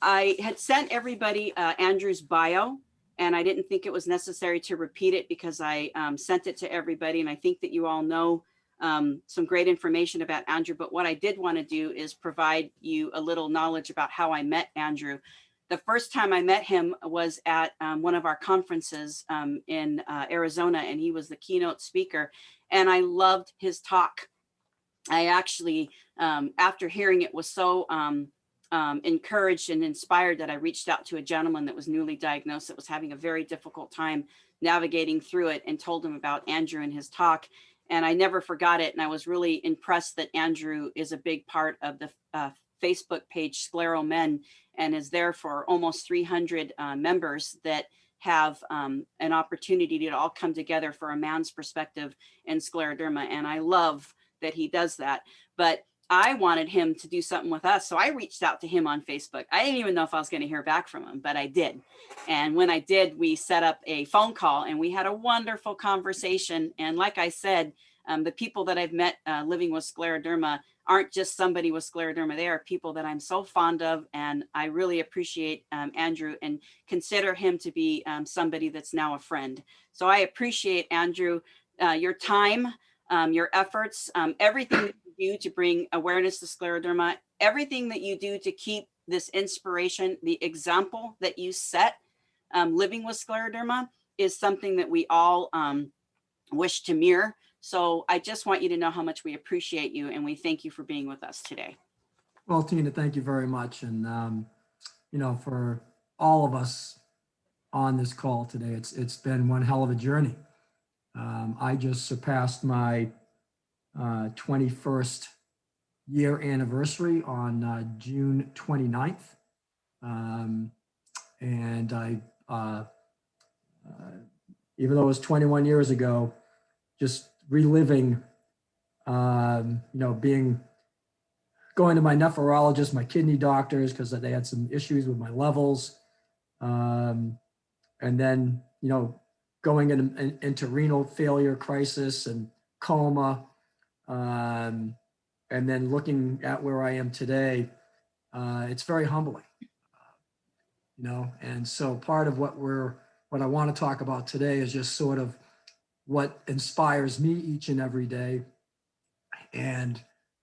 I had sent everybody Andrew's bio, and I didn't think it was necessary to repeat it because I sent it to everybody. And I think that you all know some great information about Andrew. But what I did want to do is provide you a little knowledge about how I met Andrew. The first time I met him was at one of our conferences in Arizona, and he was the keynote speaker. And I loved his talk. I actually, after hearing it, was so encouraged and inspired that I reached out to a gentleman that was newly diagnosed that was having a very difficult time navigating through it, and told him about Andrew and his talk. And I never forgot it. And I was really impressed that Andrew is a big part of the Facebook page Scleromen, and is there for almost 300 members that have an opportunity to all come together for a man's perspective in scleroderma. And I love that he does that. But I wanted him to do something with us. So I reached out to him on Facebook. I didn't even know if I was going to hear back from him, but I did. And when I did, we set up a phone call and we had a wonderful conversation. And like I said, the people that I've met living with scleroderma aren't just somebody with scleroderma. They are people that I'm so fond of. And I really appreciate Andrew and consider him to be somebody that's now a friend. So I appreciate, Andrew, your time, your efforts, everything that you do to bring awareness to scleroderma, everything that you do to keep this inspiration, the example that you set living with scleroderma is something that we all wish to mirror. So I just want you to know how much we appreciate you, and we thank you for being with us today. Well, Tina, thank you very much. And, you know, for all of us on this call today, it's been one hell of a journey. I just surpassed my 21st year anniversary on June 29th. And I, even though it was 21 years ago, just reliving, you know, going to my nephrologist, my kidney doctors, because they had some issues with my levels. And then, you know, going into renal failure crisis and coma. And then looking at where I am today, it's very humbling, you know. And so part of what I want to talk about today is just sort of what inspires me each and every day. And,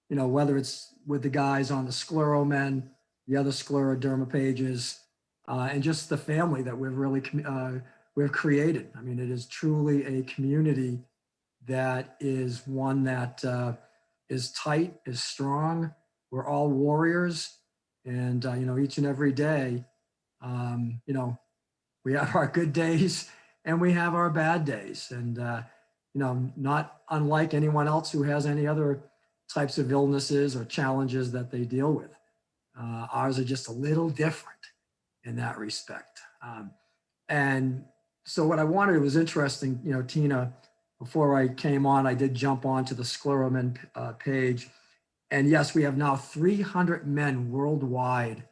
you know, whether it's with the guys on the Scleromen, the other scleroderma pages, and just the family that we've really we've created. I mean, it is truly a community that is one that is tight, is strong. We're all warriors, and you know, each and every day, you know, we have our good days and we have our bad days, and you know, not unlike anyone else who has any other types of illnesses or challenges that they deal with. Ours are just a little different in that respect. And so what I wanted, it was interesting, you know, Tina, before I came on, I did jump onto the Scleromen page. And yes, we have now 300 men worldwide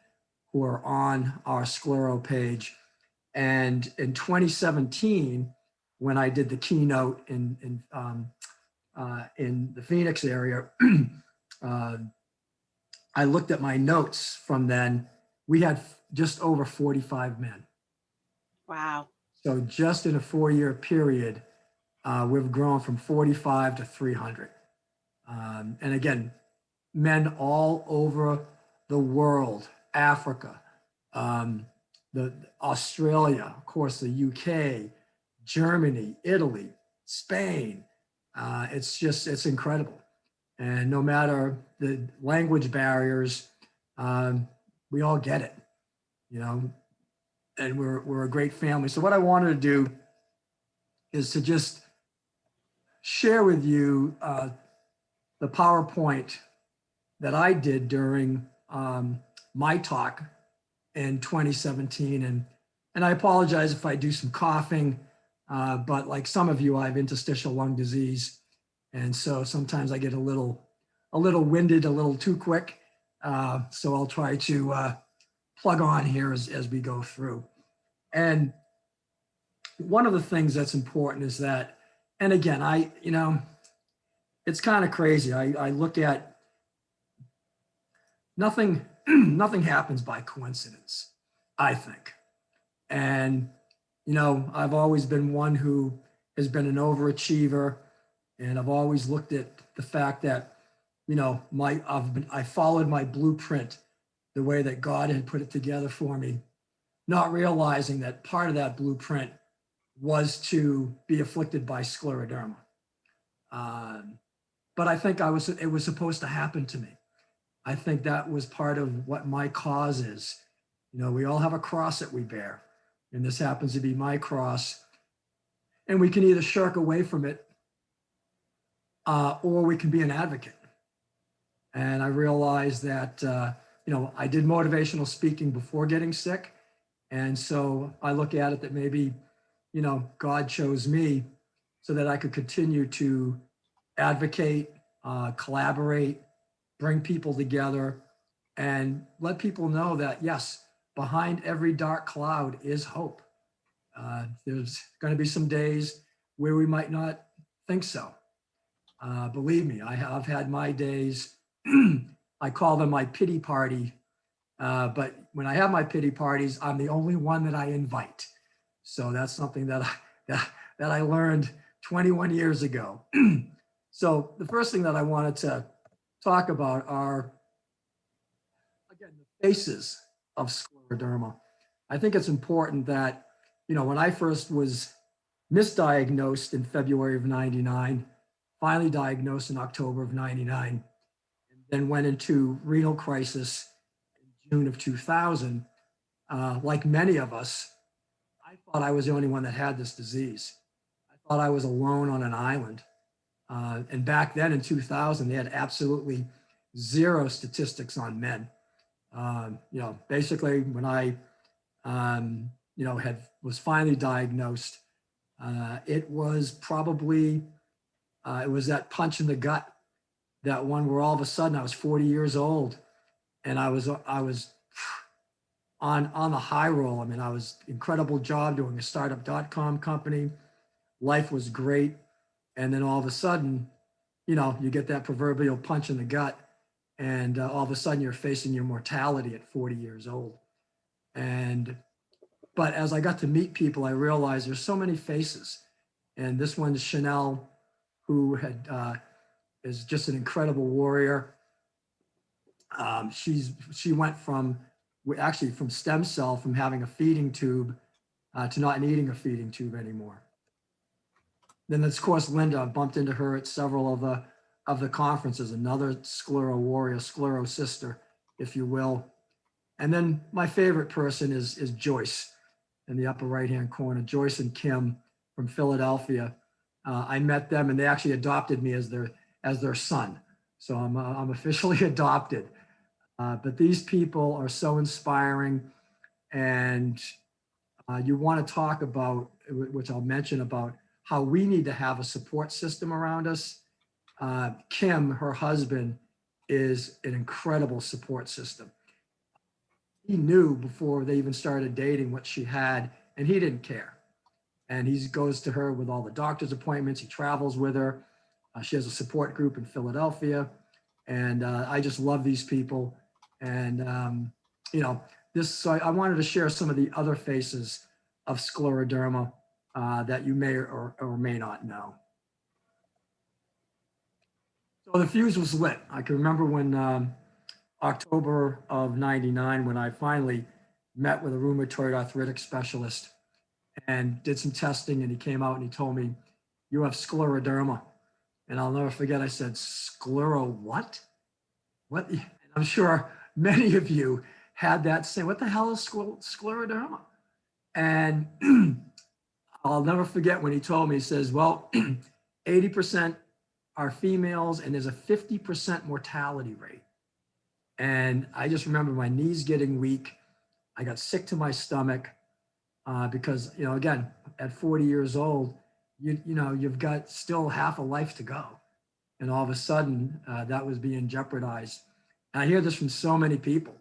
who are on our Sclero page. And in 2017, when I did the keynote in the Phoenix area, I looked at my notes from then. We had just over 45 men. Wow. So just in a 4-year period, we've grown from 45 to 300. And again, men all over the world, Africa, the Australia, of course, the UK, Germany, Italy, Spain. It's incredible. And no matter the language barriers, we all get it, you know, and we're a great family. So what I wanted to do is to just share with you the PowerPoint that I did during my talk in 2017. And I apologize if I do some coughing, but like some of you, I have interstitial lung disease. And so sometimes I get a little winded, a little too quick. So I'll try to plug on here as we go through. And one of the things that's important is that, and again, you know, it's kind of crazy. I look at nothing, nothing happens by coincidence, I think. And, I've always been one who has been an overachiever. And I've always looked at the fact that, I followed my blueprint the way that God had put it together for me, not realizing that part of that blueprint was to be afflicted by scleroderma. But I think it was supposed to happen to me. I think that was part of what my cause is. We all have a cross that we bear, and this happens to be my cross. And we can either shirk away from it, or we can be an advocate. And I realized that, I did motivational speaking before getting sick. And so I look at it that maybe, God chose me so that I could continue to advocate, collaborate, bring people together, and let people know that, yes, behind every dark cloud is hope. There's going to be some days where we might not think so. Believe me, I've had my days. I call them my pity party. But when I have my pity parties, I'm the only one that I invite. So that's something that I learned 21 years ago. So the first thing that I wanted to talk about are, again, the faces of scleroderma. I think it's important that, when I first was misdiagnosed in February of 99, finally diagnosed in October of 99, and then went into renal crisis in June of 2000. Like many of us, I thought I was the only one that had this disease. I thought I was alone on an island. And back then in 2000, they had absolutely zero statistics on men. Basically when I, was finally diagnosed, it was probably, it was that punch in the gut, that one where all of a sudden I was 40 years old and I was on the high roll. I mean, I was incredible job doing a startup.com company. Life was great. And then all of a sudden, you get that proverbial punch in the gut, and all of a sudden you're facing your mortality at 40 years old. But as I got to meet people, I realized there's so many faces. And this one's Chanel, who is just an incredible warrior. She went from stem cell, from having a feeding tube to not needing a feeding tube anymore. Then, of course, Linda, I bumped into her at several of the conferences, another sclero warrior, sclero sister, if you will. And then my favorite person is Joyce in the upper right-hand corner, Joyce and Kim from Philadelphia. I met them and they actually adopted me as their son. So I'm officially adopted. But these people are so inspiring, and you want to talk about, which I'll mention, about how we need to have a support system around us. Kim, her husband, is an incredible support system. He knew before they even started dating what she had, and he didn't care. And he goes to her with all the doctor's appointments. He travels with her. She has a support group in Philadelphia. And I just love these people. And, so I wanted to share some of the other faces of scleroderma that you may or may not know. So the fuse was lit. I can remember when October of 99, when I finally met with a rheumatoid arthritic specialist and did some testing, and he came out and he told me, "You have scleroderma." And I'll never forget, I said, "Sclero what? What?" And I'm sure many of you had that say, "What the hell is scleroderma?" And I'll never forget when he told me, he says, "Well, 80% are females and there's a 50% mortality rate." And I just remember my knees getting weak. I got sick to my stomach because, again, at 40 years old, you've got still half a life to go. And all of a sudden that was being jeopardized. And I hear this from so many people,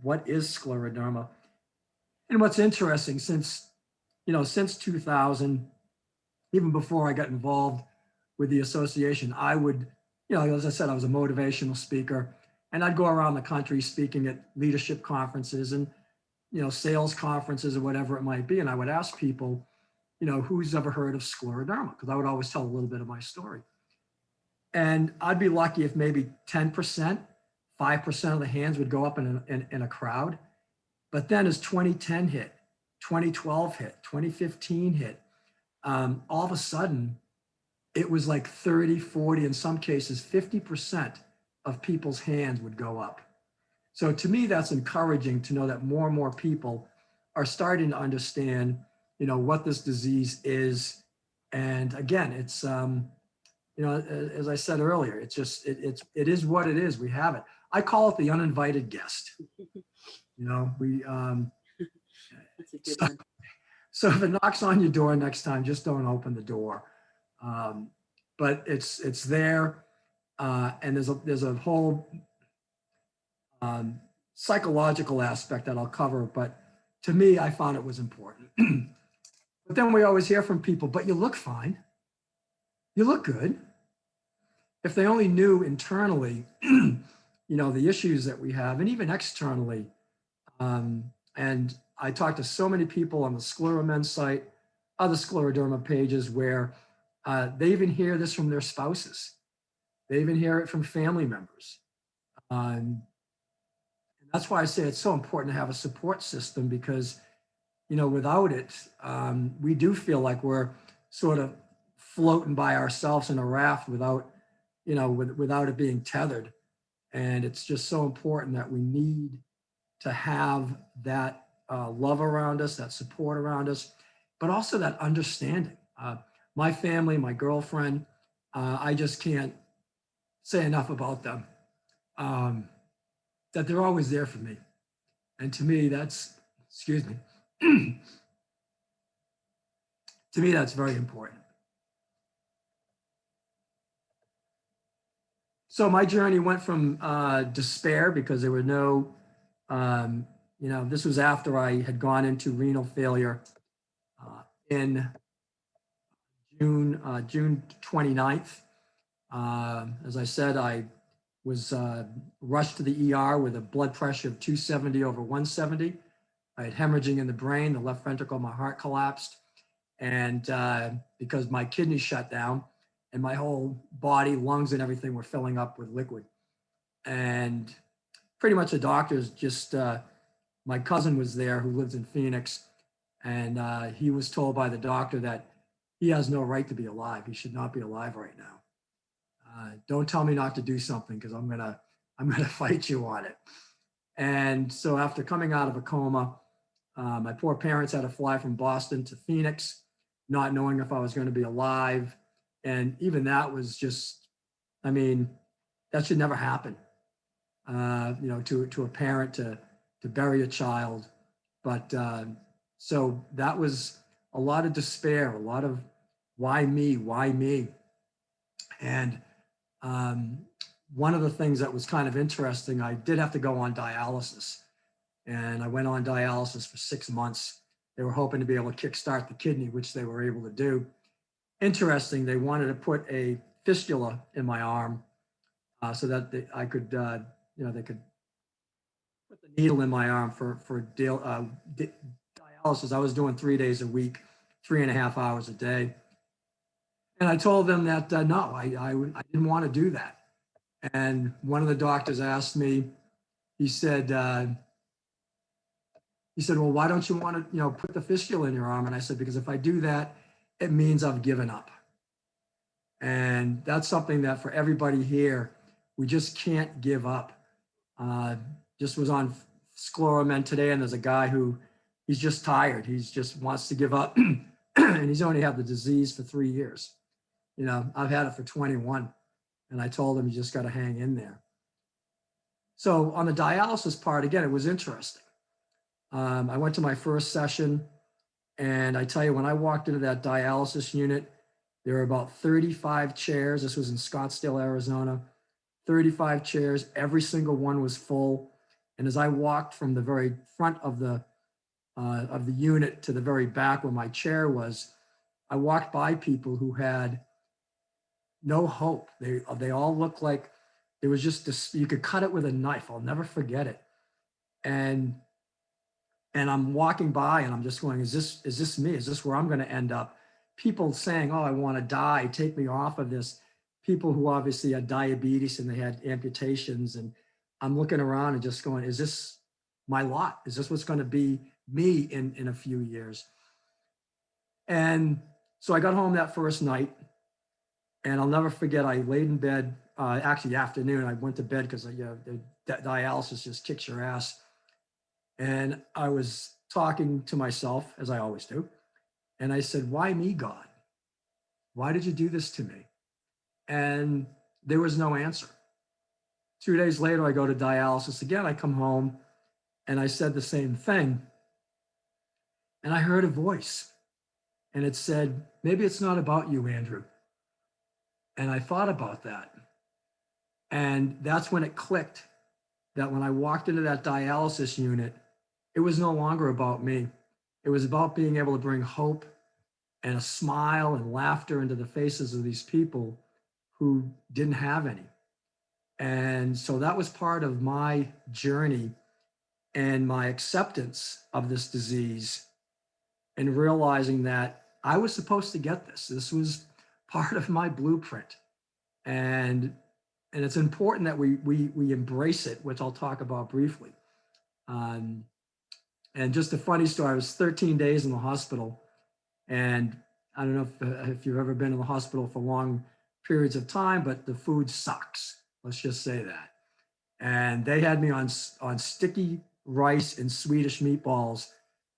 what is scleroderma? And what's interesting, since 2000, even before I got involved with the association, I would, as I said, I was a motivational speaker. And I'd go around the country speaking at leadership conferences and, sales conferences or whatever it might be. And I would ask people, who's ever heard of scleroderma? Because I would always tell a little bit of my story. And I'd be lucky if maybe 10%, 5% of the hands would go up in a crowd. But then as 2010 hit, 2012 hit, 2015 hit, all of a sudden, it was like 30, 40, in some cases, 50% of people's hands would go up. So to me, that's encouraging to know that more and more people are starting to understand, what this disease is. And again, it's, as I said earlier, it's just, it is what it is. We have it. I call it the uninvited guest. We, That's a good one. so if it knocks on your door next time, just don't open the door. But it's there. And there's a whole psychological aspect that I'll cover, but to me, I found it was important. But then we always hear from people, but you look fine. You look good. If they only knew internally, the issues that we have, and even externally. And I talked to so many people on the Scleromen site, other scleroderma pages, where they even hear this from their spouses. They even hear it from family members. And that's why I say it's so important to have a support system, because, without it, we do feel like we're sort of floating by ourselves in a raft without, without it being tethered. And it's just so important that we need to have that love around us, that support around us, but also that understanding. My family, my girlfriend, I just can't say enough about them, that they're always there for me. And to me, that's, excuse me, to me, that's very important. So my journey went from despair, because there were no, this was after I had gone into renal failure in June 29th. As I said, I was rushed to the ER with a blood pressure of 270 over 170. I had hemorrhaging in the brain, the left ventricle of my heart collapsed. And because my kidneys shut down and my whole body, lungs and everything were filling up with liquid. And pretty much the doctors just, my cousin was there who lives in Phoenix. And he was told by the doctor that he has no right to be alive. He should not be alive right now. Don't tell me not to do something, because I'm gonna fight you on it. And so after coming out of a coma, my poor parents had to fly from Boston to Phoenix, not knowing if I was going to be alive. And even that was just, that should never happen. To a parent to bury a child. But so that was a lot of despair, a lot of why me, why me? And one of the things that was kind of interesting, I did have to go on dialysis, and I went on dialysis for 6 months. They were hoping to be able to kickstart the kidney, which they were able to do. Interesting, they wanted to put a fistula in my arm so that I could, they could put the needle in my arm for dialysis. I was doing 3 days a week, 3.5 hours a day. And I told them that, no, I didn't want to do that. And one of the doctors asked me, he said, well, why don't you want to, put the fistula in your arm? And I said, because if I do that, it means I've given up. And that's something that for everybody here, we just can't give up. Just was on Scleromen today, and there's a guy who, he's just tired. He's just wants to give up. And he's only had the disease for 3 years. I've had it for 21. And I told him, you just got to hang in there. So on the dialysis part, again, it was interesting. I went to my first session, and I tell you, when I walked into that dialysis unit, there were about 35 chairs. This was in Scottsdale, Arizona. 35 chairs, every single one was full. And as I walked from the very front of the unit to the very back where my chair was, I walked by people who had no hope. They all looked like There was just this, you could cut it with a knife. I'll never forget it. And I'm walking by and I'm just going, is this me? Is this where I'm going to end up? People saying, oh, I want to die, take me off of this. People who obviously had diabetes and they had amputations. And I'm looking around and just going, is this my lot? Is this what's going to be me in a few years? And so I got home that first night, and I'll never forget, I laid in bed, actually afternoon, I went to bed because the dialysis just kicks your ass. And I was talking to myself, as I always do. And I said, why me, God? Why did you do this to me? And there was no answer. 2 days later, I go to dialysis again. I come home and I said the same thing. And I heard a voice and it said, maybe it's not about you, Andrew. And I thought about that. And that's when it clicked that when I walked into that dialysis unit, it was no longer about me. It was about being able to bring hope and a smile and laughter into the faces of these people who didn't have any. And so that was part of my journey and my acceptance of this disease, and realizing that I was supposed to get this. This was part of my blueprint. And it's important that we embrace it, which I'll talk about briefly. And just a funny story, I was 13 days in the hospital, and I don't know if you've ever been in the hospital for long periods of time, but the food sucks. Let's just say that. And they had me on sticky rice and Swedish meatballs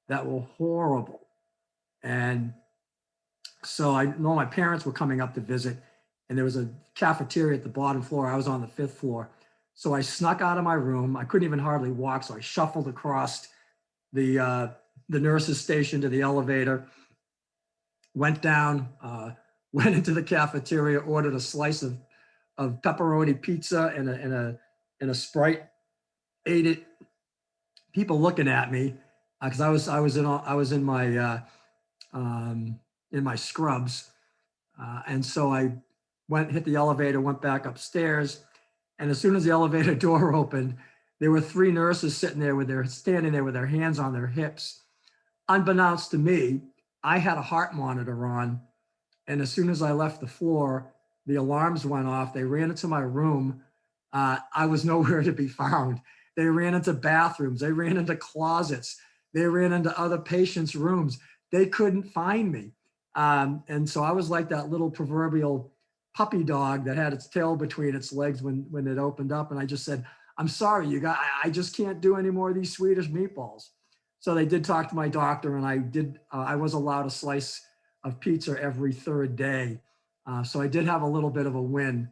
that were horrible. And so I know my parents were coming up to visit, and there was a cafeteria at the bottom floor. I was on the 5th floor. So I snuck out of my room. I couldn't even hardly walk. So I shuffled across the nurse's station to the elevator, went down, went into the cafeteria, ordered a slice of pepperoni pizza and a Sprite, ate it. People looking at me because I was in my scrubs, and so I hit the elevator, went back upstairs, and as soon as the elevator door opened, there were 3 nurses standing there with their hands on their hips. Unbeknownst to me, I had a heart monitor on, and as soon as I left the floor, the alarms went off. They ran into my room. I was nowhere to be found. They ran into bathrooms. They ran into closets. They ran into other patients' rooms. They couldn't find me. And so I was like that little proverbial puppy dog that had its tail between its legs when it opened up. And I just said, I'm sorry, you guys, I just can't do any more of these Swedish meatballs. So they did talk to my doctor, and I was allowed a slice of pizza every 3rd day. So I did have a little bit of a win.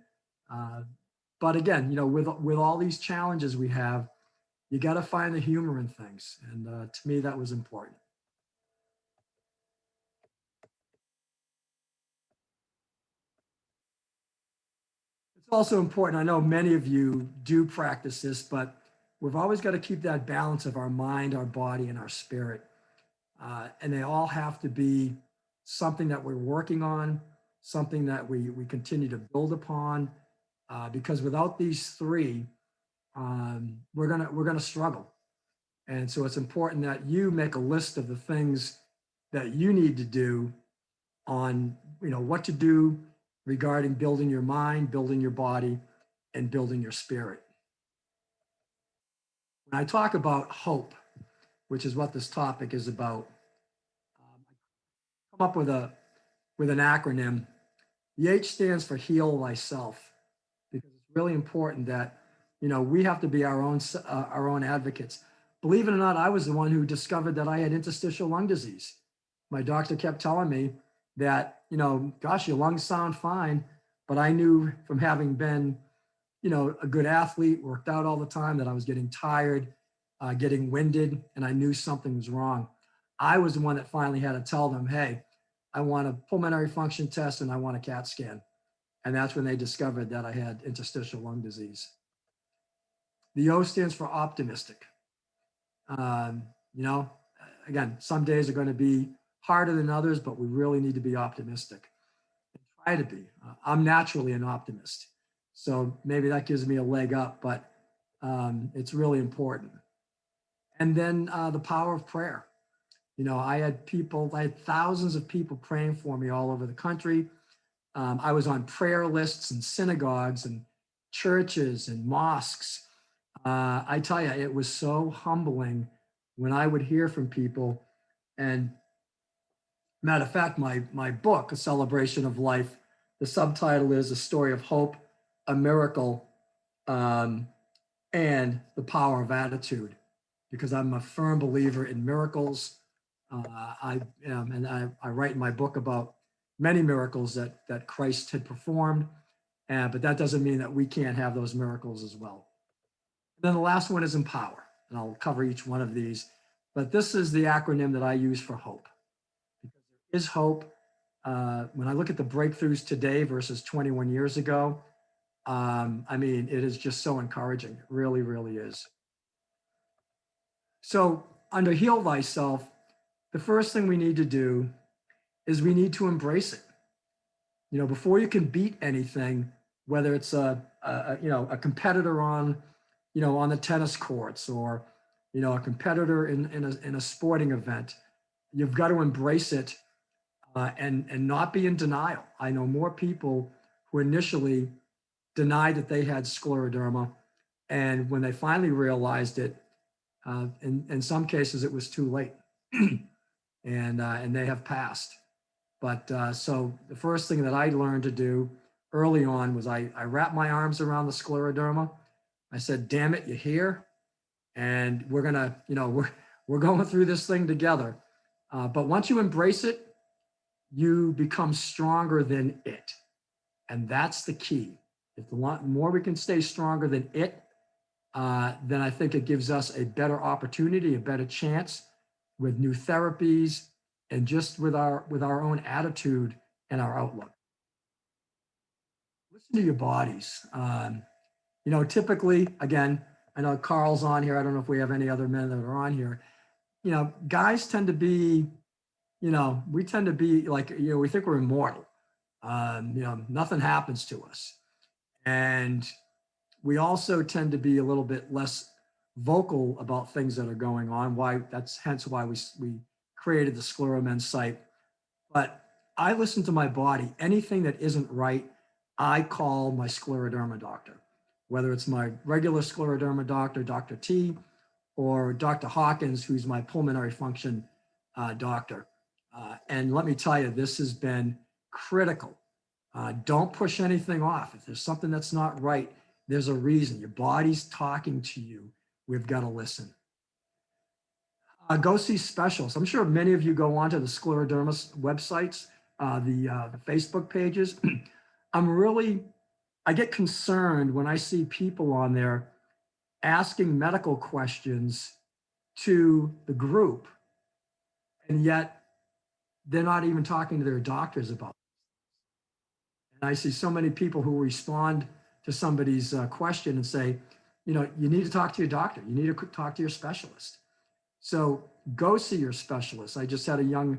But again, with all these challenges we have, you got to find the humor in things. And to me, that was important. It's also important. I know many of you do practice this, but we've always got to keep that balance of our mind, our body, and our spirit. And they all have to be something that we're working on, something that we continue to build upon, because without these 3, we're gonna struggle. And so it's important that you make a list of the things that you need to do on, what to do regarding building your mind, building your body, and building your spirit. When I talk about hope, which is what this topic is about, I come up with an acronym. The H stands for heal thyself, because it's really important that, we have to be our own advocates. Believe it or not, I was the one who discovered that I had interstitial lung disease. My doctor kept telling me that, gosh, your lungs sound fine. But I knew from having been, a good athlete, worked out all the time, that I was getting tired, getting winded, and I knew something was wrong. I was the one that finally had to tell them, hey, I want a pulmonary function test and I want a CAT scan. And that's when they discovered that I had interstitial lung disease. The O stands for optimistic. Um, you know, again, some days are going to be harder than others, but we really need to be optimistic and try to be. I'm naturally an optimist. So maybe that gives me a leg up, but it's really important. And then the power of prayer. I had thousands of people praying for me all over the country. I was on prayer lists in synagogues and churches and mosques. I tell you, it was so humbling when I would hear from people. And matter of fact, my book, A Celebration of Life, the subtitle is A Story of Hope, a Miracle, and the Power of Attitude, because I'm a firm believer in miracles. I am, and I write in my book about many miracles that Christ had performed, but that doesn't mean that we can't have those miracles as well. And then the last one is empower, and I'll cover each one of these. But this is the acronym that I use for hope, because there is hope. When I look at the breakthroughs today versus 21 years ago, it is just so encouraging. It really, really is. So under Heal Thyself, the first thing we need to do is we need to embrace it. Before you can beat anything, whether it's a competitor on the tennis courts, or a competitor in a sporting event, you've got to embrace it, and not be in denial. I know more people who initially denied that they had scleroderma, and when they finally realized it, in some cases it was too late, and they have passed. But so the first thing that I learned to do early on was I wrapped my arms around the scleroderma. I said, "Damn it, you're here, and we're gonna, we're going through this thing together." But once you embrace it, you become stronger than it, and that's the key. If the more we can stay stronger than it, then I think it gives us a better opportunity, a better chance with new therapies, and just with our own attitude and our outlook. Listen to your bodies. Typically, again, I know Carl's on here. I don't know if we have any other men that are on here. Guys tend to be, we tend to be like, we think we're immortal. Nothing happens to us. And we also tend to be a little bit less vocal about things that are going on. Hence why we created the Scleromen site. But I listen to my body. Anything that isn't right, I call my scleroderma doctor, whether it's my regular scleroderma doctor, Dr. T, or Dr. Hawkins, who's my pulmonary function doctor. And let me tell you, this has been critical. Don't push anything off. If there's something that's not right, there's a reason. Your body's talking to you. We've got to listen. Go see specialists. I'm sure many of you go onto the scleroderma websites, the Facebook pages. I get concerned when I see people on there asking medical questions to the group, and yet they're not even talking to their doctors about it. And I see so many people who respond to somebody's question and say, you need to talk to your doctor. You need to talk to your specialist. So go see your specialist. I just had a young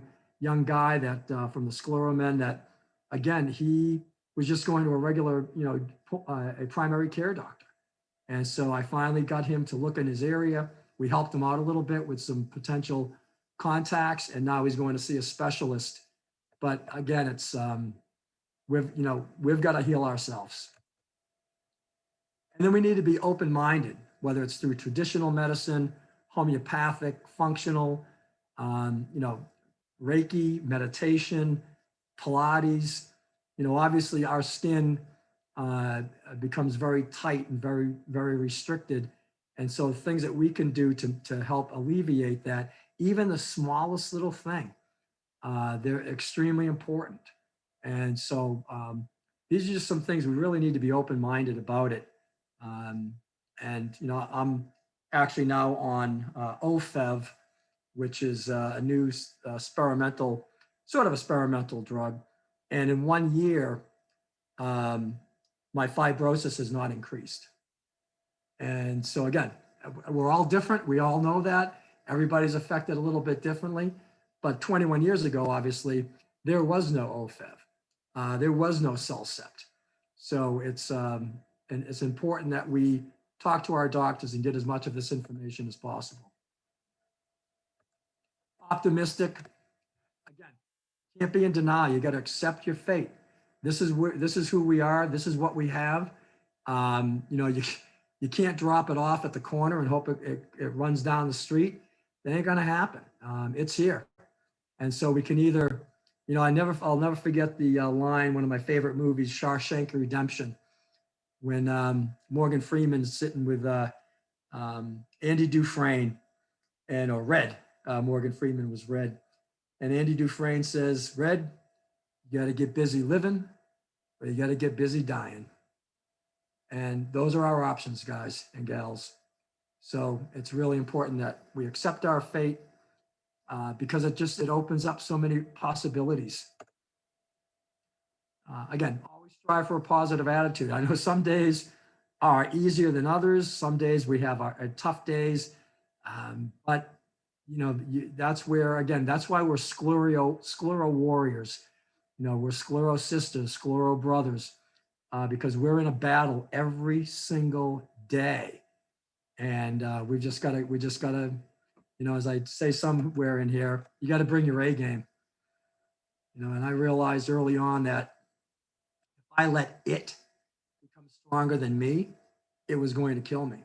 guy that from the Scleromen that, again, he was just going to a regular, a primary care doctor. And so I finally got him to look in his area. We helped him out a little bit with some potential contacts, and now he's going to see a specialist. But again, it's we've got to heal ourselves. And then we need to be open-minded, whether it's through traditional medicine, homeopathic, functional, Reiki, meditation, Pilates. Obviously our skin becomes very tight and very, very restricted. And so things that we can do to help alleviate that, even the smallest little thing, they're extremely important. And so these are just some things we really need to be open-minded about it. I'm actually now on OFEV, which is a new experimental drug. And in 1 year, my fibrosis has not increased. And so again, we're all different. We all know that. Everybody's affected a little bit differently. But 21 years ago, obviously, there was no OFEV. There was no CellCept. So it's And it's important that we talk to our doctors and get as much of this information as possible. Optimistic, again, can't be in denial. You got to accept your fate. This is who we are. This is what we have. You can't drop it off at the corner and hope it runs down the street. That ain't gonna happen. It's here, and so we can either, I'll never forget the line. One of my favorite movies, Shawshank Redemption, when Morgan Freeman's sitting with Andy Dufresne, or Red. Morgan Freeman was Red, and Andy Dufresne says, "Red, you got to get busy living, or you got to get busy dying." And those are our options, guys and gals. So it's really important that we accept our fate, because it opens up so many possibilities. Again, always strive for a positive attitude. I know some days are easier than others. Some days we have our tough days, but that's where, again, that's why we're sclero warriors. We're sclero sisters, sclero brothers, because we're in a battle every single day. And we just gotta, as I say somewhere in here, you got to bring your A game. And I realized early on that if I let it become stronger than me, it was going to kill me.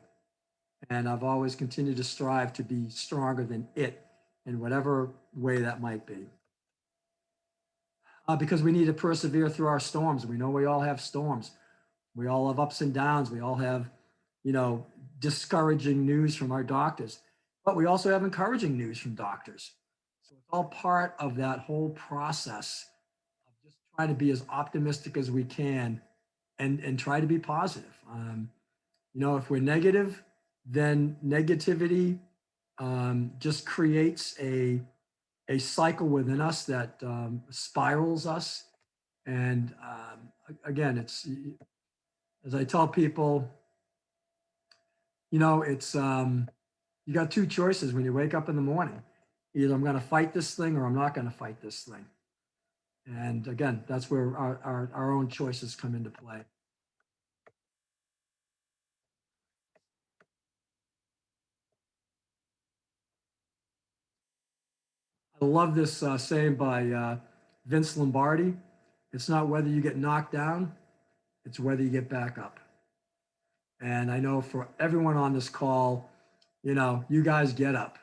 And I've always continued to strive to be stronger than it in whatever way that might be. Because we need to persevere through our storms. We know we all have storms. We all have ups and downs. We all have, discouraging news from our doctors, but we also have encouraging news from doctors. So it's all part of that whole process of just trying to be as optimistic as we can and try to be positive. If we're negative, then negativity just creates a cycle within us that spirals us. And again, it's, as I tell people, it's you got two choices when you wake up in the morning. Either I'm going to fight this thing or I'm not going to fight this thing. And again, that's where our own choices come into play. I love this saying by Vince Lombardi. It's not whether you get knocked down, it's whether you get back up. And I know for everyone on this call, you guys get up.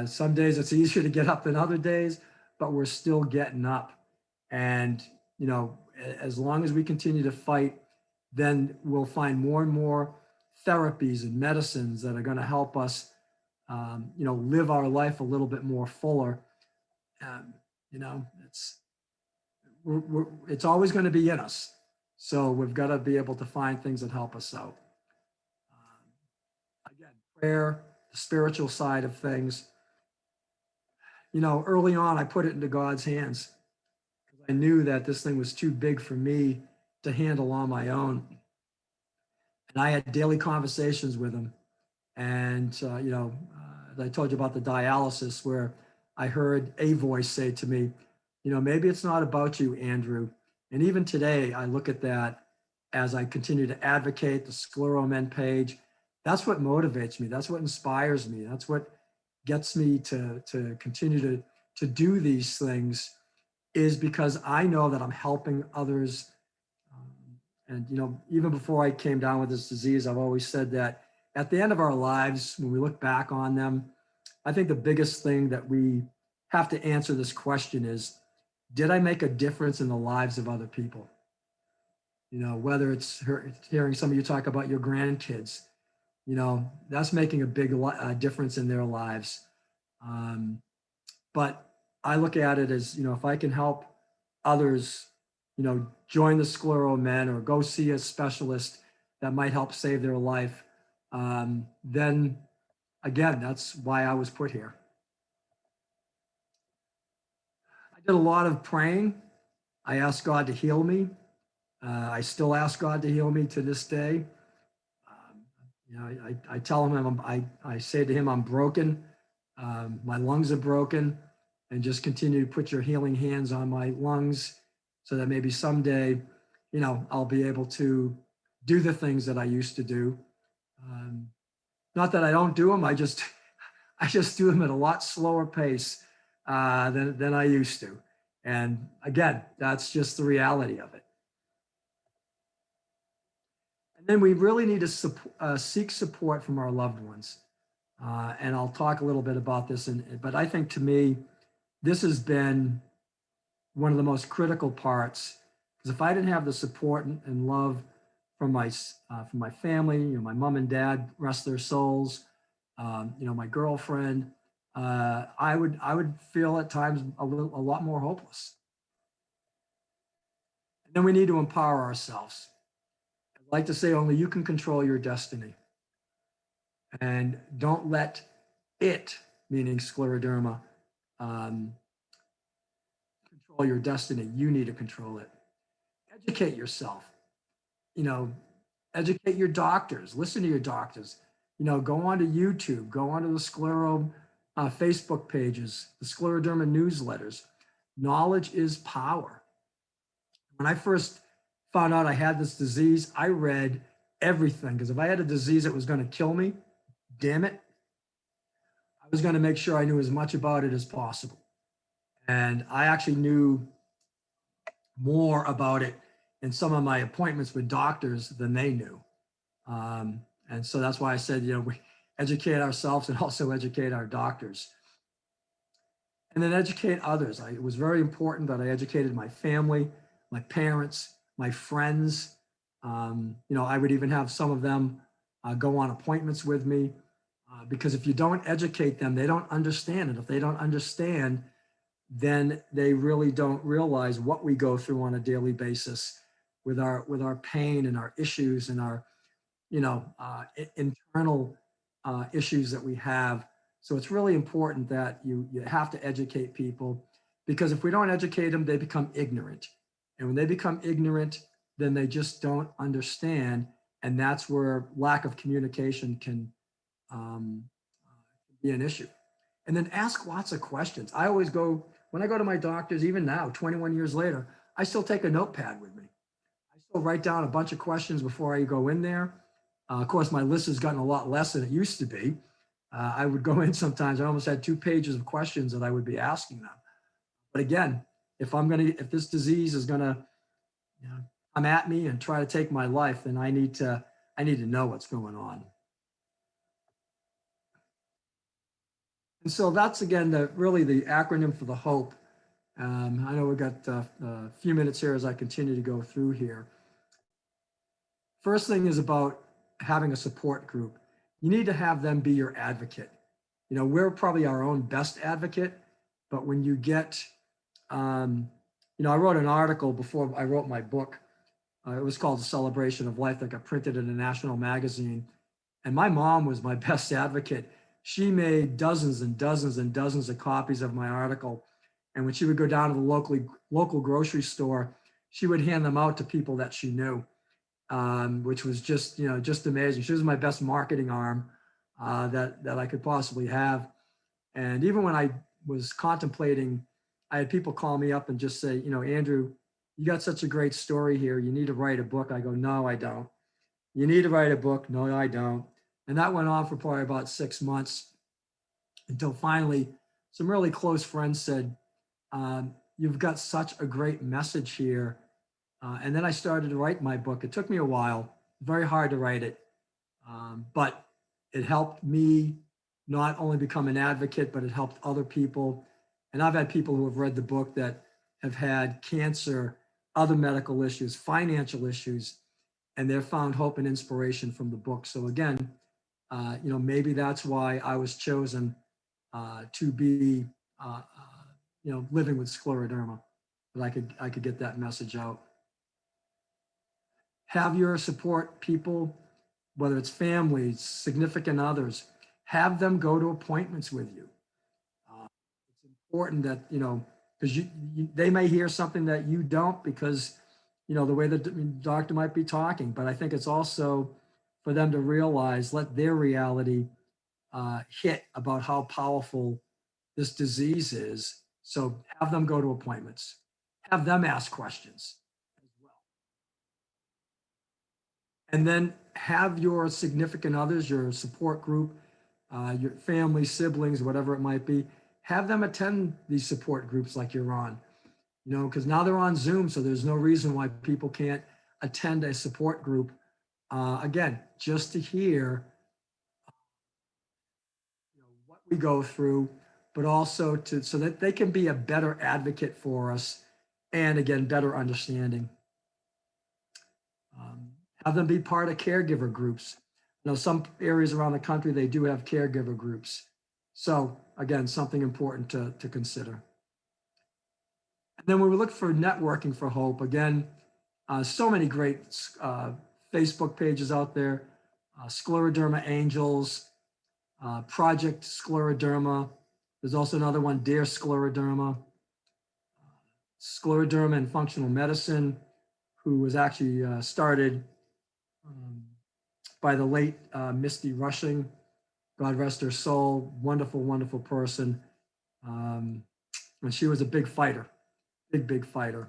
Some days it's easier to get up than other days, but we're still getting up. And, as long as we continue to fight, then we'll find more and more therapies and medicines that are going to help us, live our life a little bit more fuller. It's always going to be in us. So we've got to be able to find things that help us out. Again, prayer, the spiritual side of things. Early on, I put it into God's hands. I knew that this thing was too big for me to handle on my own. And I had daily conversations with him. And, I told you about the dialysis where I heard a voice say to me, maybe it's not about you, Andrew. And even today, I look at that as I continue to advocate the ScleroMen page. That's what motivates me. That's what inspires me. That's what gets me to continue to do these things, is because I know that I'm helping others. And, even before I came down with this disease, I've always said that at the end of our lives, when we look back on them, I think the biggest thing that we have to answer this question is, did I make a difference in the lives of other people? Whether it's hearing some of you talk about your grandkids, that's making a big difference in their lives. But I look at it as, if I can help others, join the ScleroMen or go see a specialist that might help save their life, then again, that's why I was put here. I did a lot of praying. I asked God to heal me. I still ask God to heal me to this day. I tell him, I say to him, I'm broken. My lungs are broken, and just continue to put your healing hands on my lungs so that maybe someday, I'll be able to do the things that I used to do. Not that I don't do them, I just I just do them at a lot slower pace than I used to. And again, that's just the reality of it. And then we really need to seek support from our loved ones. And I'll talk a little bit about this, but I think to me, this has been one of the most critical parts, because if I didn't have the support and love from my family, my mom and dad, rest their souls, my girlfriend, I would feel at times a lot more hopeless. And then we need to empower ourselves. I'd like to say only you can control your destiny, and don't let it, meaning scleroderma, control your destiny. You need to control it. Educate yourself. Educate your doctors. Listen to your doctors. Go onto YouTube. Go onto the Sclero Facebook pages, the Scleroderma newsletters. Knowledge is power. When I first found out I had this disease, I read everything, because if I had a disease that was going to kill me, damn it, I was going to make sure I knew as much about it as possible. And I actually knew more about it in some of my appointments with doctors than they knew. And so that's why I said, we educate ourselves and also educate our doctors. And then educate others. It was very important that I educated my family, my parents, my friends. I would even have some of them go on appointments with me, because if you don't educate them, they don't understand it. If they don't understand, then they really don't realize what we go through on a daily basis with our pain and our issues and our internal issues that we have. So it's really important that you have to educate people, because if we don't educate them, they become ignorant. And when they become ignorant, then they just don't understand. And that's where lack of communication can be an issue. And then ask lots of questions. When I go to my doctors, even now, 21 years later, I still take a notepad with me. I still write down a bunch of questions before I go in there. Of course, my list has gotten a lot less than it used to be. I would go in sometimes, I almost had 2 pages of questions that I would be asking them. But again, if this disease is gonna come at me and try to take my life, then I need to know what's going on. And so that's, again, really the acronym for the HOPE. I know we've got a few minutes here as I continue to go through here. First thing is about having a support group. You need to have them be your advocate. We're probably our own best advocate, but when you get, I wrote an article before I wrote my book. It was called The Celebration of Life, that got printed in a national magazine. And my mom was my best advocate. She made dozens and dozens and dozens of copies of my article. And when she would go down to the local grocery store, she would hand them out to people that she knew, which was just amazing. She was my best marketing arm that I could possibly have. And even when I was contemplating, I had people call me up and just say, Andrew, you got such a great story here. You need to write a book. I go, no, I don't. You need to write a book. No, I don't. And that went on for probably about 6 months, until finally some really close friends said, you've got such a great message here. And then I started to write my book. It took me a while, very hard to write it. But it helped me not only become an advocate, but it helped other people. And I've had people who have read the book that have had cancer, other medical issues, financial issues, and they've found hope and inspiration from the book. So again, maybe that's why I was chosen to be, living with scleroderma, that I could get that message out. Have your support people, whether it's families, significant others, have them go to appointments with you. It's important that, because they may hear something that you don't, because, the way the doctor might be talking. But I think it's also for them to realize, let their reality hit about how powerful this disease is. So have them go to appointments, have them ask questions as well. And then have your significant others, your support group, your family, siblings, whatever it might be, have them attend these support groups like you're on, you know, because now they're on Zoom, so there's no reason why people can't attend a support group. Again, just to hear, you know, what we go through, but also to so that they can be a better advocate for us, and again, better understanding. Have them be part of caregiver groups. You know, some areas around the country, they do have caregiver groups. So again, something important to consider. And then when we look for networking for hope, again, so many great Facebook pages out there, Scleroderma Angels, Project Scleroderma. There's also another one, Dare Scleroderma, Scleroderma and Functional Medicine, who was actually started by the late Misty Rushing, God rest her soul, wonderful, wonderful person. And she was a big fighter, big fighter.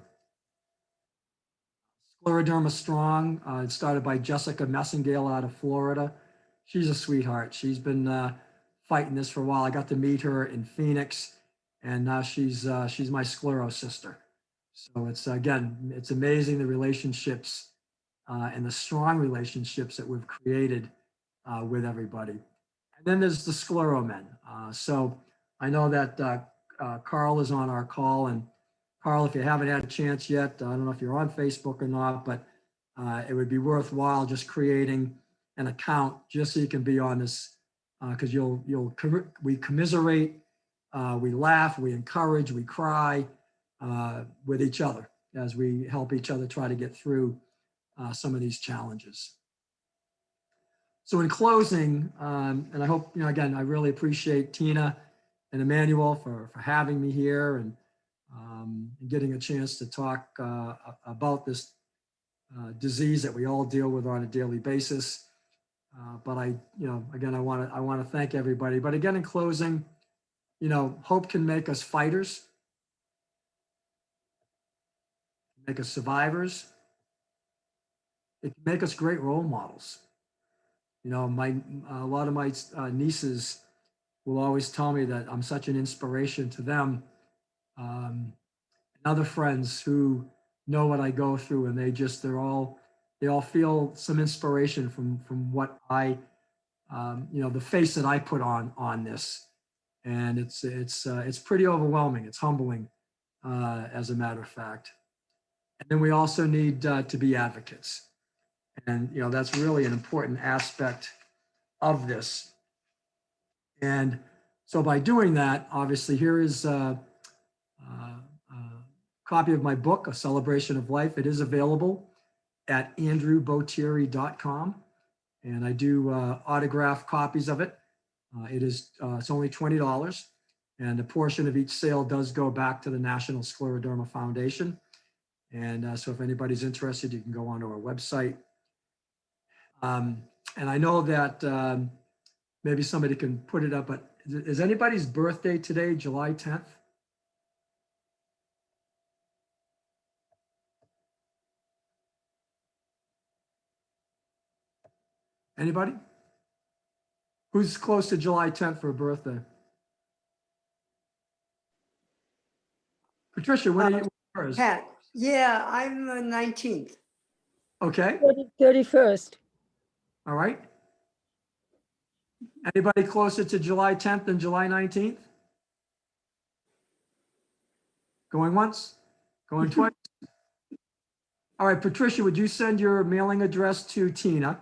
Scleroderma Strong, it's started by Jessica Messingale out of Florida. She's a sweetheart. She's been fighting this for a while. I got to meet her in Phoenix, and now she's my sclero sister. So it's, again, it's amazing the relationships and the strong relationships that we've created with everybody. And then there's the Sclero Men. So I know that Carl is on our call, and Carl, if you haven't had a chance yet, I don't know if you're on Facebook or not, but it would be worthwhile just creating an account just so you can be on this, because we commiserate, we laugh, we encourage, we cry with each other as we help each other try to get through some of these challenges. So in closing, and I hope, you know, again, I really appreciate Tina and Emmanuel for having me here and getting a chance to talk about this disease that we all deal with on a daily basis. But again, I want to thank everybody. But again, in closing, you know, hope can make us fighters, make us survivors. It can make us great role models. You know, a lot of my nieces will always tell me that I'm such an inspiration to them. And other friends who know what I go through, and they all feel some inspiration from what I, you know, the face that I put on this. And it's pretty overwhelming. It's humbling, as a matter of fact. And then we also need to be advocates. And, you know, that's really an important aspect of this. And so by doing that, obviously, here is a copy of my book, A Celebration of Life. It is available at andrewbotieri.com. And I do autograph copies of it. It's only $20. And a portion of each sale does go back to the National Scleroderma Foundation. And so if anybody's interested, you can go onto our website. And I know that maybe somebody can put it up, but is anybody's birthday today, July 10th? Anybody? Who's close to July 10th for a birthday? Patricia, when are you? Yours? Pat, yeah, I'm the 19th. Okay, 31st. all right. Anybody closer to July 10th than July 19th? Going once, going twice. All right, Patricia, would you send your mailing address to Tina?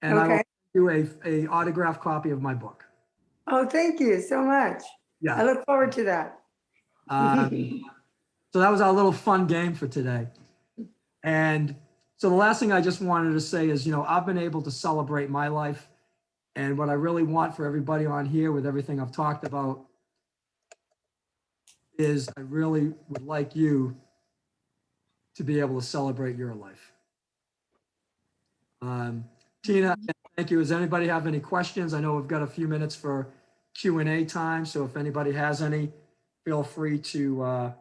And I will Okay. do a autographed copy of my book. Oh, thank you so much. Yeah. I look forward to that. So that was our little fun game for today. And so the last thing I just wanted to say is, you know, I've been able to celebrate my life. And what I really want for everybody on here with everything I've talked about is I really would like you to be able to celebrate your life. Tina, thank you. Does anybody have any questions? I know we've got a few minutes for Q&A time. So if anybody has any, feel free to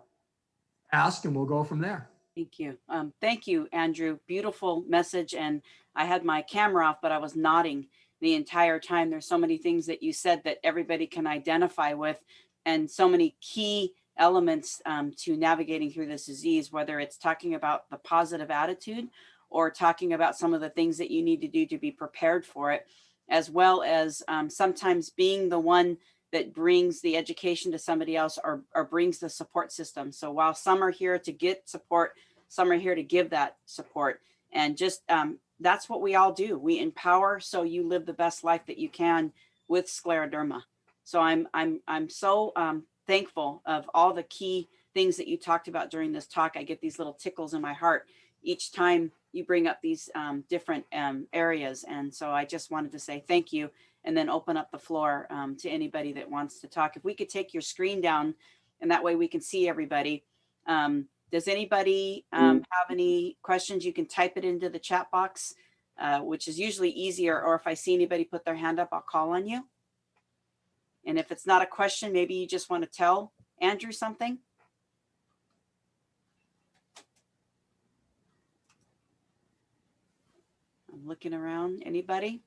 ask and we'll go from there. Thank you. Thank you, Andrew. Beautiful message. And I had my camera off, but I was nodding the entire time. There's so many things that you said that everybody can identify with, and so many key elements to navigating through this disease, whether it's talking about the positive attitude or talking about some of the things that you need to do to be prepared for it, as well as sometimes being the one that brings the education to somebody else, or brings the support system. So while some are here to get support, some are here to give that support. And just that's what we all do. We empower so you live the best life that you can with scleroderma. So I'm so thankful of all the key things that you talked about during this talk. I get these little tickles in my heart each time you bring up these different areas. And so I just wanted to say thank you, and then open up the floor to anybody that wants to talk. If we could take your screen down, and that way we can see everybody. Does anybody have any questions? You can type it into the chat box, which is usually easier. Or if I see anybody put their hand up, I'll call on you. And if it's not a question, maybe you just want to tell Andrew something. I'm looking around. Anybody?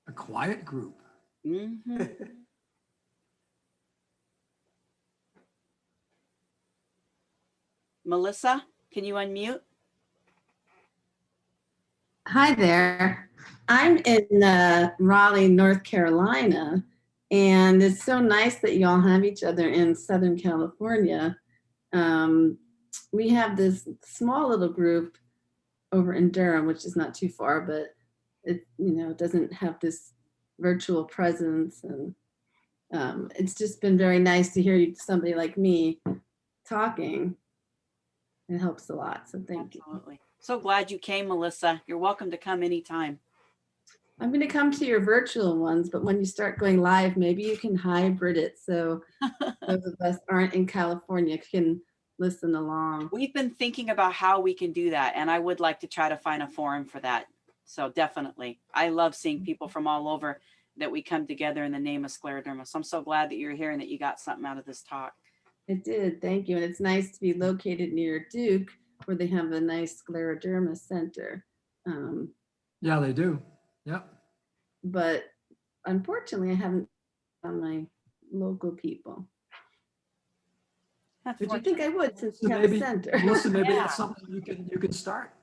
A quiet group. Mm-hmm. Melissa, can you unmute? Hi there. I'm in Raleigh, North Carolina, and it's so nice that you all have each other in Southern California. We have this small little group over in Durham, which is not too far, but it doesn't have this virtual presence, and it's just been very nice to hear somebody like me talking. It helps a lot, so thank you. Absolutely. So glad you came, Melissa. You're welcome to come anytime. I'm going to come to your virtual ones, but when you start going live, maybe you can hybrid it so those of us aren't in California can listen along. We've been thinking about how we can do that, and I would like to try to find a forum for that. So definitely. I love seeing people from all over that we come together in the name of scleroderma. So I'm so glad that you're here and that you got something out of this talk. It did. Thank you. And it's nice to be located near Duke, where they have a nice scleroderma center. Yeah, they do. Yep. But unfortunately, I haven't found my local people. That's But you think I would, since So you have maybe, a center. Melissa, maybe Yeah. that's something you can start.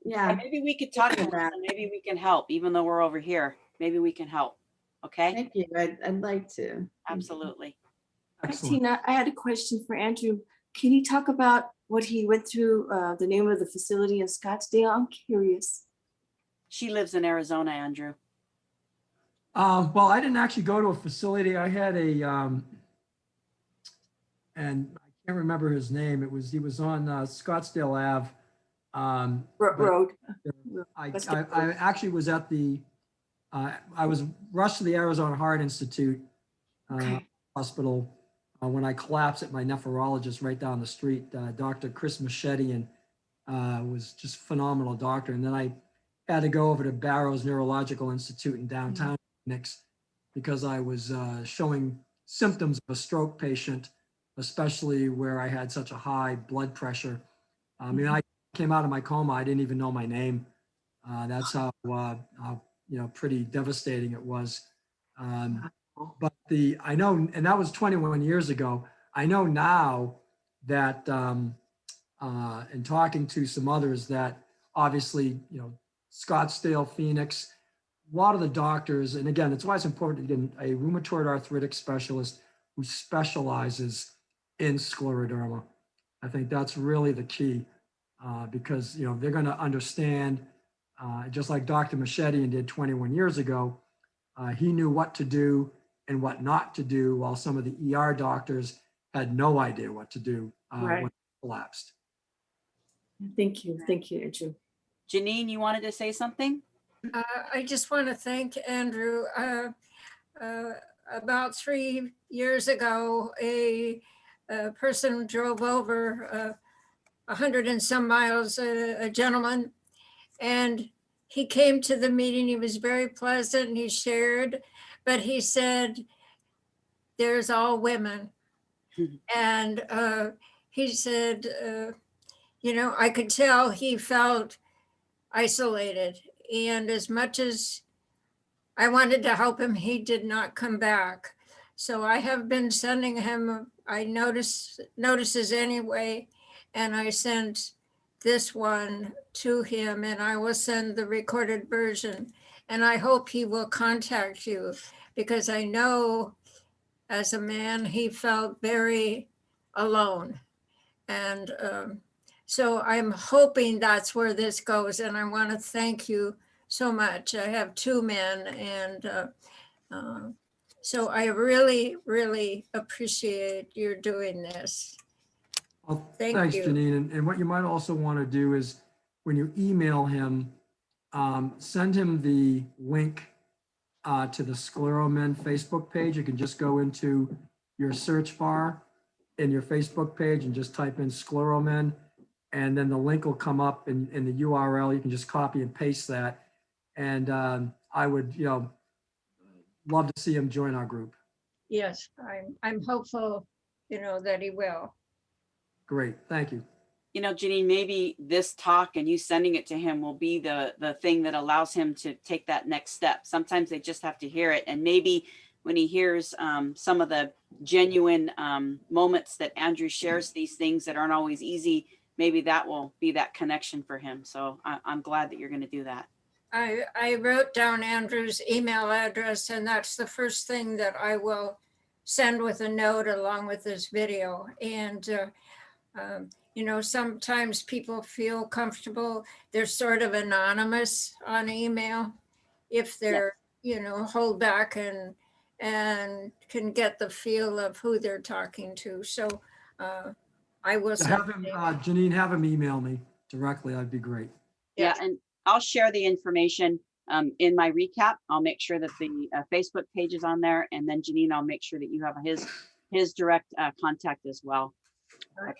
Yeah. Maybe we could talk to them. Maybe we can help, even though we're over here. Maybe we can help. Okay. Thank you. I'd like to. Absolutely. Excellent. Tina, I had a question for Andrew. Can you talk about what he went through, the name of the facility in Scottsdale? I'm curious. She lives in Arizona, Andrew. Well, I didn't actually go to a facility. I had a, and I can't remember his name. He was on Scottsdale Ave. But Road. I actually was at I was rushed to the Arizona Heart Institute Okay. hospital when I collapsed at my nephrologist right down the street, Dr. Chris Machetian, was just a phenomenal doctor. And then I had to go over to Barrows Neurological Institute in downtown Phoenix because I was showing symptoms of a stroke patient, especially where I had such a high blood pressure. I mean, I came out of my coma. I didn't even know my name. That's how pretty devastating it was. But I know, and that was 21 years ago. I know now that in talking to some others that obviously, Scottsdale, Phoenix, a lot of the doctors, and again, it's why it's important to get a rheumatoid arthritic specialist who specializes in scleroderma. I think that's really the key because, they're going to understand, just like Dr. Machetian did 21 years ago, he knew what to do and what not to do, while some of the ER doctors had no idea what to do Right. when it collapsed. Thank you, Andrew. Janine, you wanted to say something? I just want to thank Andrew. About 3 years ago, a person drove over 100 and some miles, a gentleman, and he came to the meeting. He was very pleasant and he shared, but he said, "There's all women." And he said, I could tell he felt isolated. And as much as I wanted to help him, he did not come back. So I have been sending him, notices anyway, and I sent this one to him, and I will send the recorded version. And I hope he will contact you, because I know as a man, he felt very alone. And so I'm hoping that's where this goes. And I want to thank you so much. I have two men, and so I really, really appreciate your doing this. Well, Thank thanks, you. Janine. And what you might also want to do is when you email him, send him the link to the Scleromen Facebook page. You can just go into your search bar in your Facebook page and just type in Scleromen, and then the link will come up in the URL. You can just copy and paste that. And I would, love to see him join our group. Yes, I'm hopeful, that he will. Great, thank you. Janine, maybe this talk and you sending it to him will be the thing that allows him to take that next step. Sometimes they just have to hear it. And maybe when he hears some of the genuine moments that Andrew shares, these things that aren't always easy, maybe that will be that connection for him. So I'm glad that you're going to do that. I wrote down Andrew's email address, and that's the first thing that I will send with a note along with this video. And sometimes people feel comfortable. They're sort of anonymous on email if they're, hold back and can get the feel of who they're talking to. So I will send Have him, Janine, have him email me directly. That'd be great. Yeah, and I'll share the information in my recap. I'll make sure that the Facebook page is on there, and then Janine, I'll make sure that you have his direct contact as well.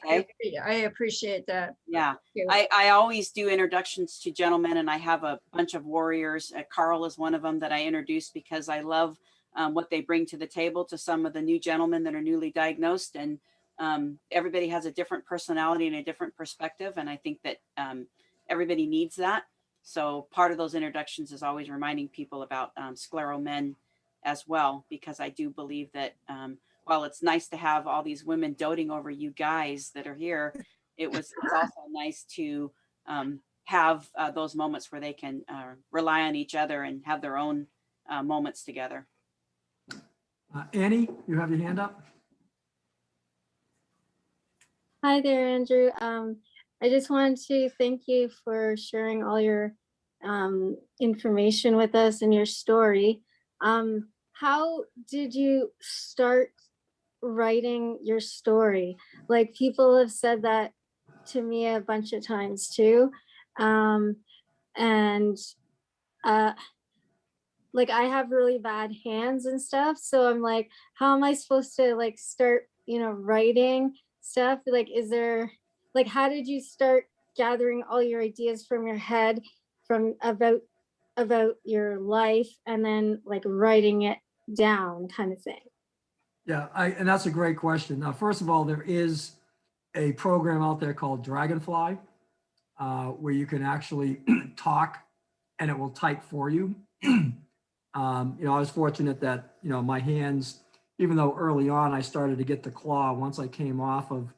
Okay. I appreciate that. Yeah, I always do introductions to gentlemen, and I have a bunch of warriors. Carl is one of them that I introduced because I love what they bring to the table to some of the new gentlemen that are newly diagnosed. And everybody has a different personality and a different perspective. And I think that everybody needs that. So part of those introductions is always reminding people about scleromen as well, because I do believe that while it's nice to have all these women doting over you guys that are here, it's also nice to have those moments where they can rely on each other and have their own moments together. Annie, you have your hand up? Hi there, Andrew. I just wanted to thank you for sharing all your information with us and your story. How did you start writing your story? Like, people have said that to me a bunch of times too. Like, I have really bad hands and stuff. So I'm like, how am I supposed to like start, writing stuff? Like, how did you start gathering all your ideas from your head about your life and then like writing it down kind of thing? Yeah, and that's a great question. Now, first of all, there is a program out there called Dragonfly, where you can actually talk and it will type for you. I was fortunate that, my hands, even though early on I started to get the claw, once I came off of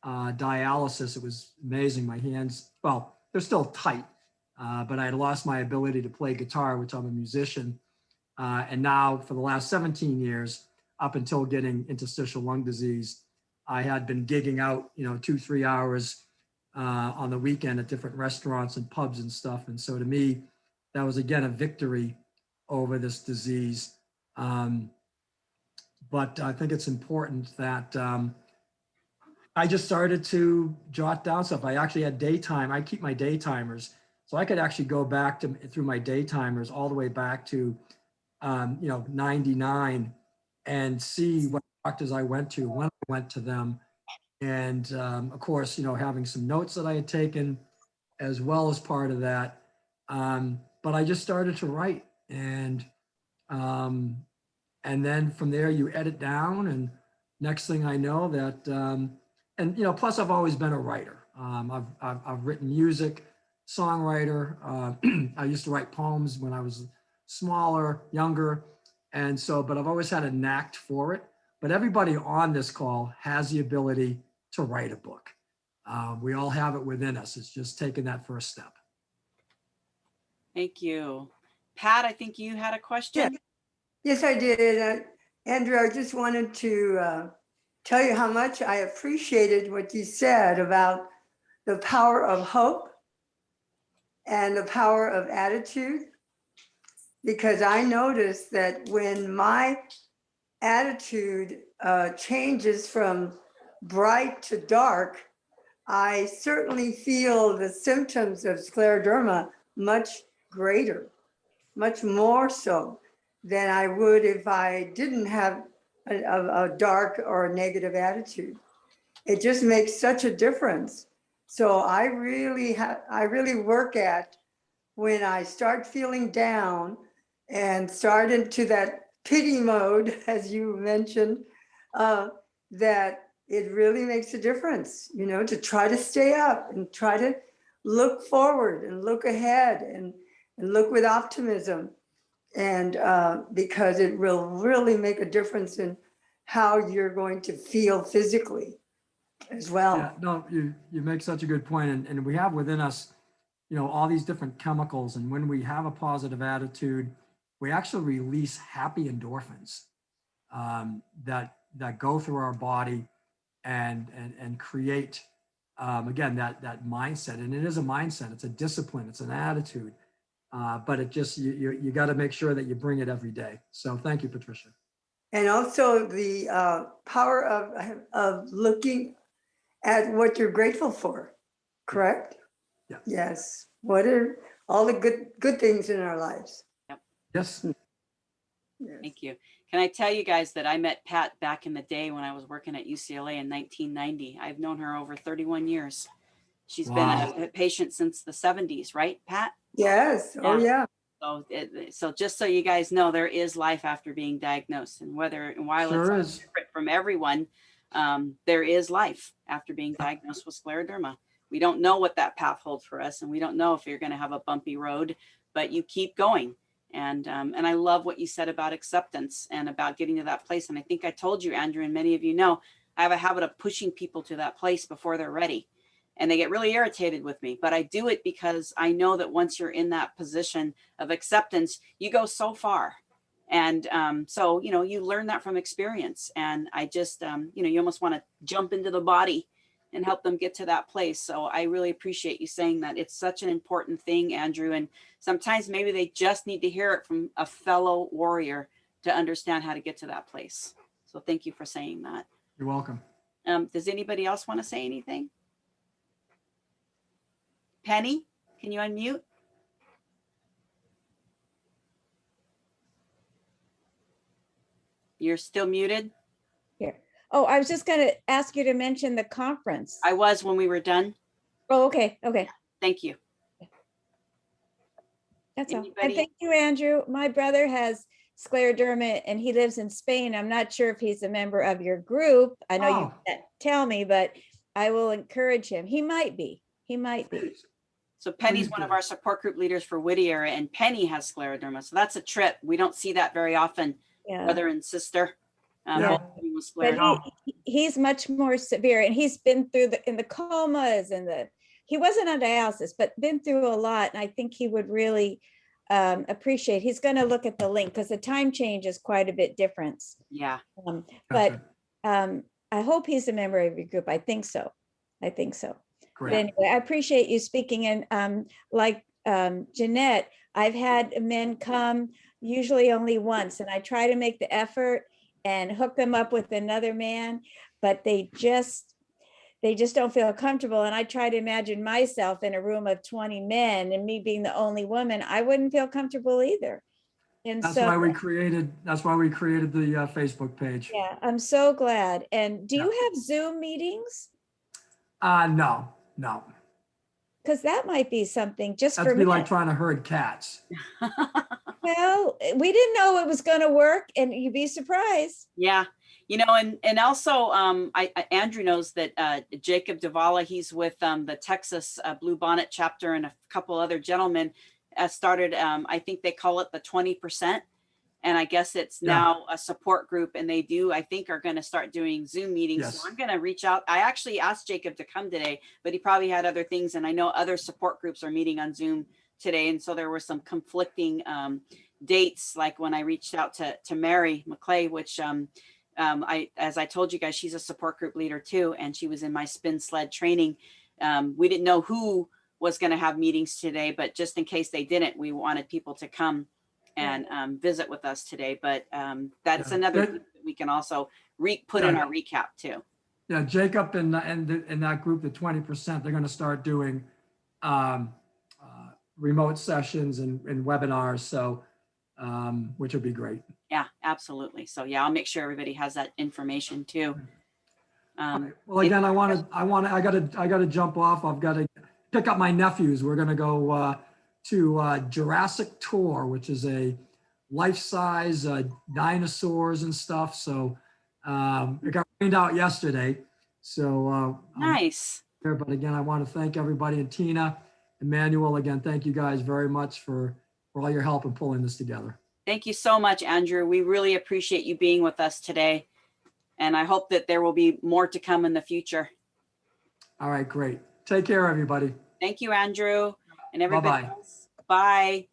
dialysis, it was amazing. My hands, well, they're still tight, but I had lost my ability to play guitar, which I'm a musician. And now for the last 17 years, up until getting interstitial lung disease, I had been gigging out, 2-3 hours on the weekend at different restaurants and pubs and stuff. And so to me, that was again a victory over this disease. But I think it's important that I just started to jot down stuff. I actually had daytime. I keep my day timers. So I could actually go back through my day timers all the way back to, 99 and see what doctors I went to, when I went to them. And of course, having some notes that I had taken as well as part of that. But I just started to write, and then from there you edit down, and next thing I know that and, plus I've always been a writer. I've written music, songwriter. I used to write poems when I was smaller, younger. And so, but I've always had a knack for it. But everybody on this call has the ability to write a book. We all have it within us. It's just taking that first step. Thank you. Pat, I think you had a question. Yes, I did. Andrew, I just wanted to tell you how much I appreciated what you said about the power of hope and the power of attitude, because I noticed that when my attitude changes from bright to dark, I certainly feel the symptoms of scleroderma much greater, much more so than I would if I didn't have a dark or a negative attitude. It just makes such a difference. So I really work at when I start feeling down and start into that pity mode, as you mentioned, that it really makes a difference, to try to stay up and try to look forward and look ahead and look with optimism. And because it will really make a difference in how you're going to feel physically as well. Yeah, no, you make such a good point. And we have within us, all these different chemicals. And when we have a positive attitude, we actually release happy endorphins that go through our body and create, again, that mindset. And it is a mindset, it's a discipline, it's an attitude. But it just, you got to make sure that you bring it every day. So thank you, Patricia. And also the power of looking at what you're grateful for, correct? Yeah. Yes. What are all the good things in our lives? Yes. Yes. Thank you. Can I tell you guys that I met Pat back in the day when I was working at UCLA in 1990. I've known her over 31 years. She's Wow. been a patient since the 70s, right, Pat? Yes. Oh, yeah. So just so you guys know, there is life after being diagnosed, and while Sure it's is. different from everyone, there is life after being diagnosed with scleroderma. We don't know what that path holds for us, and we don't know if you're going to have a bumpy road, but you keep going. And I love what you said about acceptance and about getting to that place. And I think I told you, Andrew, and many of you know, I have a habit of pushing people to that place before they're ready. And they get really irritated with me, but I do it because I know that once you're in that position of acceptance, you go so far. And so, you learn that from experience. And I just, you almost want to jump into the body and help them get to that place. So I really appreciate you saying that. It's such an important thing, Andrew. And sometimes maybe they just need to hear it from a fellow warrior to understand how to get to that place. So thank you for saying that. You're welcome. Does anybody else want to say anything? Penny, can you unmute? You're still muted. Here. Oh, I was just going to ask you to mention the conference. I was when we were done. Oh, okay. Okay. Thank you. That's all. Anybody? And thank you, Andrew. My brother has scleroderma and he lives in Spain. I'm not sure if he's a member of your group. I know you can't tell me, but I will encourage him. He might be. He might be. So Penny's one of our support group leaders for Whittier, area, and Penny has scleroderma. So that's a trip. We don't see that very often, Yeah. brother and sister. Yeah. With But scleroderma. he's much more severe, and he's been through in the comas and he wasn't on dialysis, but been through a lot. And I think he would really appreciate. He's going to look at the link because the time change is quite a bit different. Yeah. But I hope he's a member of your group. I think so. Great. But anyway, I appreciate you speaking. And like Jeanette, I've had men come usually only once, and I try to make the effort and hook them up with another man, but they just don't feel comfortable. And I try to imagine myself in a room of 20 men and me being the only woman. I wouldn't feel comfortable either. And That's so why we created the Facebook page. yeah, I'm so glad. And do you have Zoom meetings? No. Because that might be something just That'd for be me. like trying to herd cats. Well, we didn't know it was going to work, and you'd be surprised. Yeah. You know, and also Andrew knows that Jacob Davala, he's with the Texas Bluebonnet chapter, and a couple other gentlemen started, I think they call it the 20%. And I guess it's Yeah. now a support group, and they do, I think, are going to start doing Zoom meetings. Yes. So I'm going to reach out. I actually asked Jacob to come today, but he probably had other things. And I know other support groups are meeting on Zoom today. And so there were some conflicting dates, like when I reached out to Mary McClay, which as I told you guys, she's a support group leader too. And she was in my spin sled training. We didn't know who was going to have meetings today, but just in case they didn't, we wanted people to come and visit with us today. But that's Yeah. another That- group that we can also put Yeah. in our recap too. Yeah, Jacob and that group, the 20%, they're going to start doing remote sessions and webinars. So, which will be great. Yeah, absolutely. So yeah, I'll make sure everybody has that information too. Well, again, I gotta jump off. I've got to pick up my nephews. We're gonna go to Jurassic Tour, which is a life-size dinosaurs and stuff. So it got rained out yesterday. So I'm Nice. here. But again, I want to thank everybody, and Tina, Emmanuel. Again, thank you guys very much for all your help in pulling this together. Thank you so much, Andrew. We really appreciate you being with us today. And I hope that there will be more to come in the future. All right, great. Take care, everybody. Thank you, Andrew, and everybody Bye-bye. else. Bye.